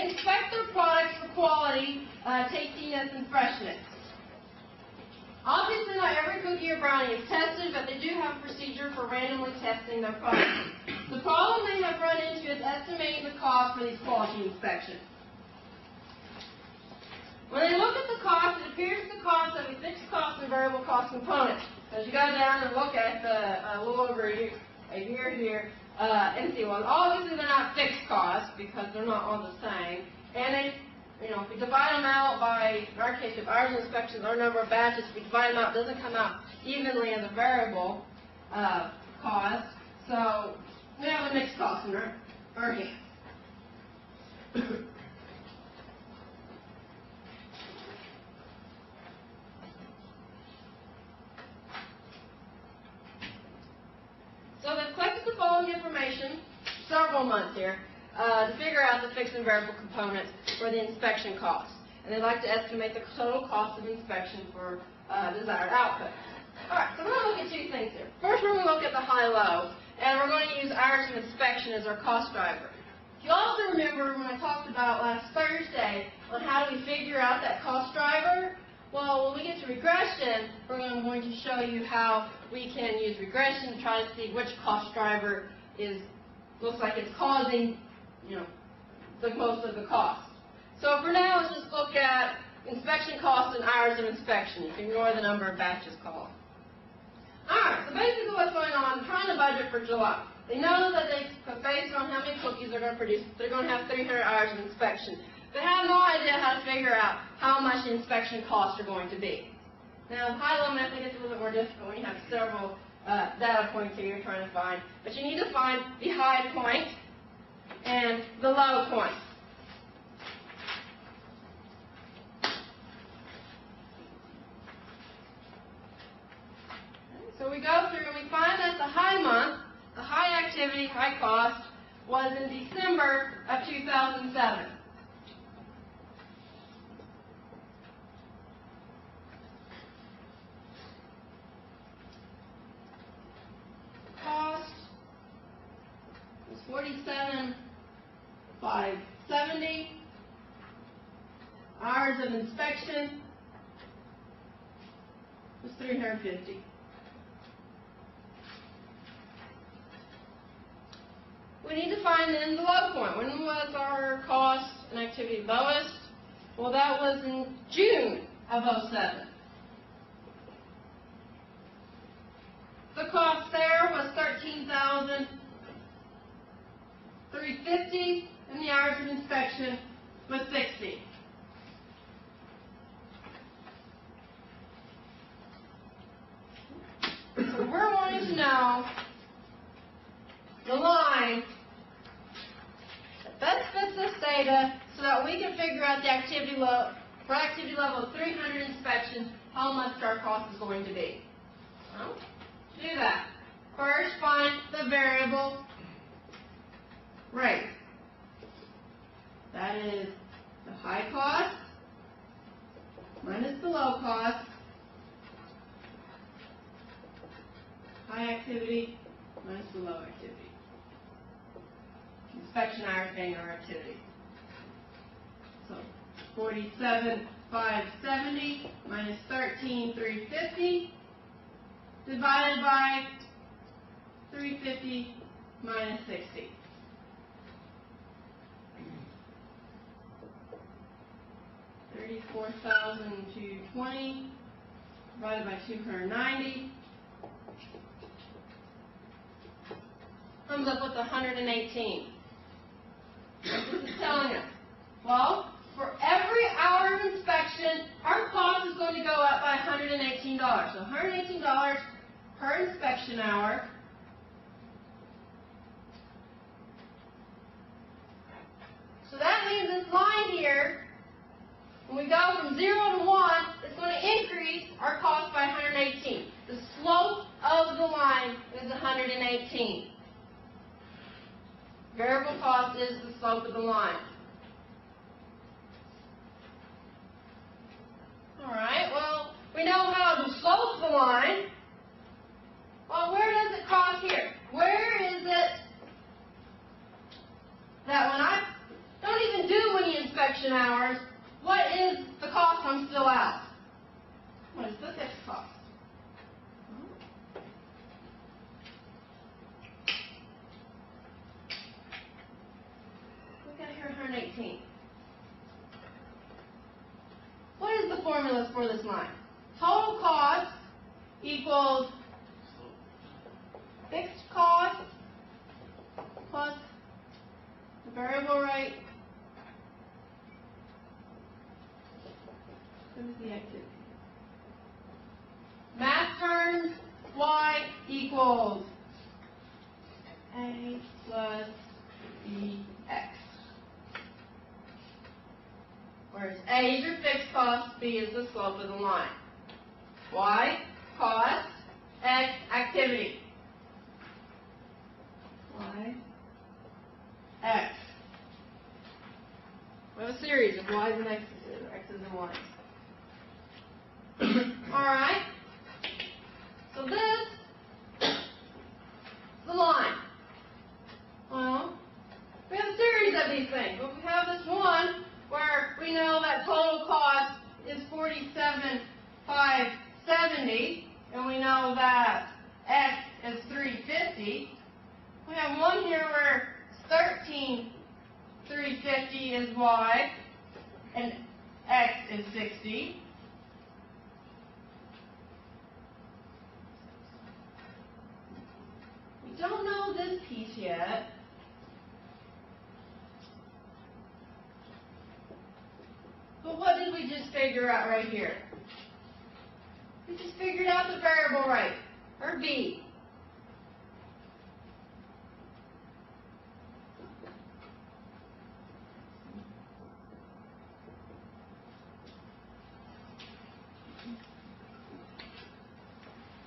They inspect their products for quality, tastiness, and freshness. Obviously, not every cookie or brownie is tested, but they do have a procedure for randomly testing their products. The problem they have run into is estimating the cost for these quality inspections. When they look at the cost, it appears the cost of a fixed cost and variable cost component. As you go down and look at the little over a year here, and see, well, obviously they're not fixed costs because they're not all the same. And they, if we divide them out by, in our case, if hours of inspections, our number of batches, if we divide them out, it doesn't come out evenly as a variable cost. So we have a mixed cost in our hands. So they've collected the following information, several months here, to figure out the fixed and variable components for the inspection cost. And they'd like to estimate the total cost of inspection for desired output. All right, so we're going to look at two things here. First, we're going to look at the high-low, and we're going to use hours of inspection as our cost driver. If you also remember when I talked about last Thursday on how do we figure out that cost driver, well, when we get to regression, we're going to show you how we can use regression to try to see which cost driver looks like it's causing, the most of the cost. So for now, let's just look at inspection costs and hours of inspection. You can ignore the number of batches called. All right, so basically what's going on, they're trying to budget for July. They know that based on how many cookies they're going to produce, they're going to have 300 hours of inspection. They have no idea how to figure out how much the inspection costs are going to be. Now, the high-low method gets a little bit more difficult when you have several data points here you're trying to find. But you need to find the high point and the low point. So we go through and we find that the high month, the high activity, high cost, was in December of 2007. Cost was $47,570. Hours of inspection was 350. We need to find then the low point. When was our cost and activity lowest? Well, that was in June of 2007. The cost there was $13,350, and the hours of inspection was 60. So we're wanting to know the line that best fits this data so that we can figure out the activity level, for activity level of 300 inspections, how much our cost is going to be. Well, to do that, first find the variable rate. That is the high cost minus the low cost, high activity minus the low activity. Inspection hours being our activity. So 47,570 minus 13,350 divided by 350 minus 60. $34,220 divided by 290 comes up with 118. What this is telling us? Well, for every hour of inspection, our cost is going to go up by $118. So $118 per inspection hour. So that means this line here, when we go from 0 to 1, it's going to increase our cost by 118. The slope of the line is 118. Variable cost is the slope of the line. All right, well, we know how to slope the line. Well, where does it cross here? Where is it that when I don't even do any formulas for this line. Total cost equals fixed cost plus the variable rate times the activity. Math terms, y equals a plus bx. Whereas a is your fixed cost, b is the slope of the line. Y, cost, x, activity. Y, x. We have a series of y's and x's and y's. Alright? So this is the line. Well, we have a series of these things, but we have this one where we know that total cost is $47,570, and we know that x is $350. We have one here where $13,350 is y, and x is 60. We don't know this piece yet. But what did we just figure out right here? We just figured out the variable rate, or B.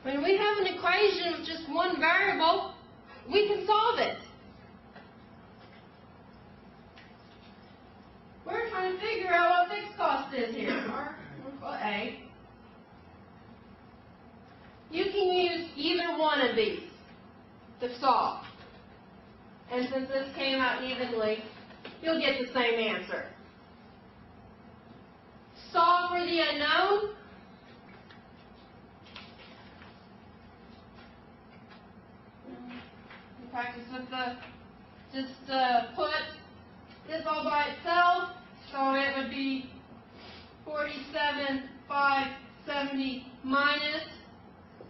When we have an equation with just one variable, we can solve it. We're trying to figure out what fixed cost is here, or we'll call A. You can use either one of these to solve. And since this came out evenly, you'll get the same answer. Solve for the unknown. Practice with just put this all by itself, so it would be 47,570 minus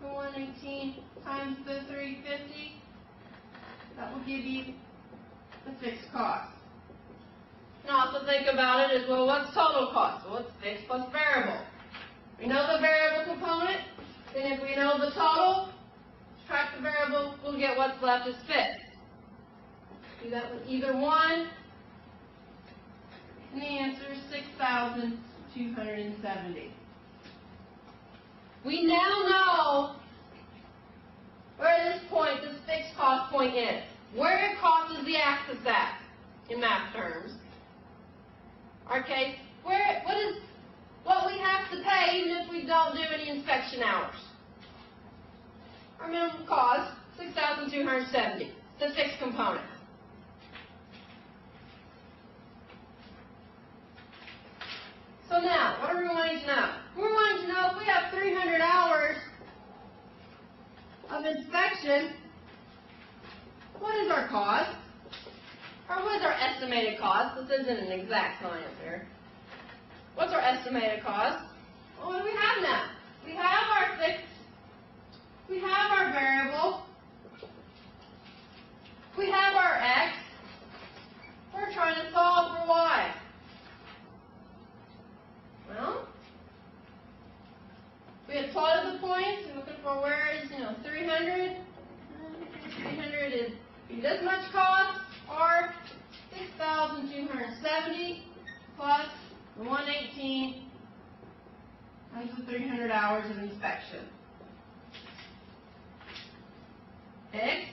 the 118 times the 350. That will give you the fixed cost. And also think about it as well, what's total cost? Well, it's fixed plus variable. We know the variable component, then if we know the total, subtract the variable, we'll get what's left as fixed. Do that with either one, and the answer is 6,270. We now know where this point, this fixed cost point is. Where it crosses the axis at, in math terms. Okay, what we have to pay even if we don't do any inspection hours. Our minimum cost, 6,270, the fixed component. So now, what are we wanting to know? We're wanting to know if we have 300 hours of inspection, what is our cost? Or what is our estimated cost? This isn't an exact science here. What's our estimated cost? Well, what do we have now? We have our fixed. We have our variable. We have our x. We're trying to solve for y. Well, we had plotted the points and looking for where is, 300. 300 is this much cost, or 6,270 plus the 118 times the 300 hours of inspection. X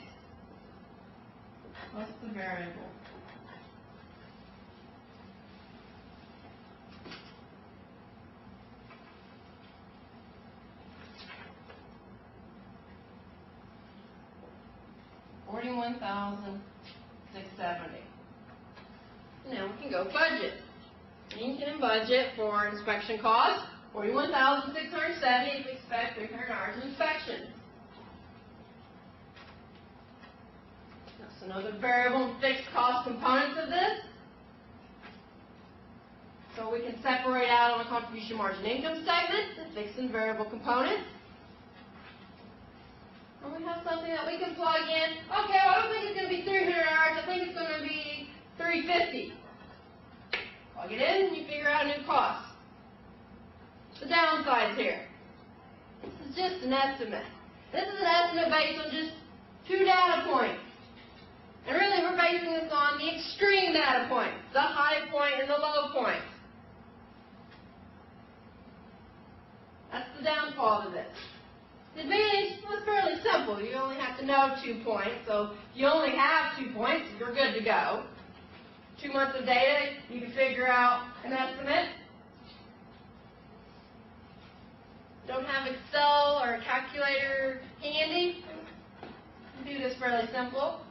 plus the variable. $41,670. Now we can go budget. You can budget for inspection costs, $41,670 if we expect 300 hours of inspection. So know the variable and fixed cost components of this. So we can separate out on a contribution margin income statement the fixed and variable components. And we have something that we can plug in. Okay, well, I don't think it's going to be 300 hours. I think it's going to be 350. Plug it in and you figure out a new cost. The downsides here. This is just an estimate. This is an estimate based on just 2 data points. And really we're basing this on the extreme data points, the high point and the low point. That's the downfall of this. The advantage was fairly simple. You only have to know 2 points. So if you only have 2 points, you're good to go. 2 months of data, you can figure out an estimate. Don't have Excel or a calculator handy, you can do this fairly simple.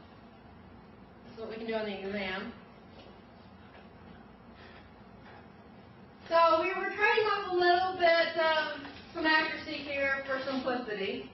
This is what we can do on the exam. So we were trading off a little bit of some accuracy here for simplicity.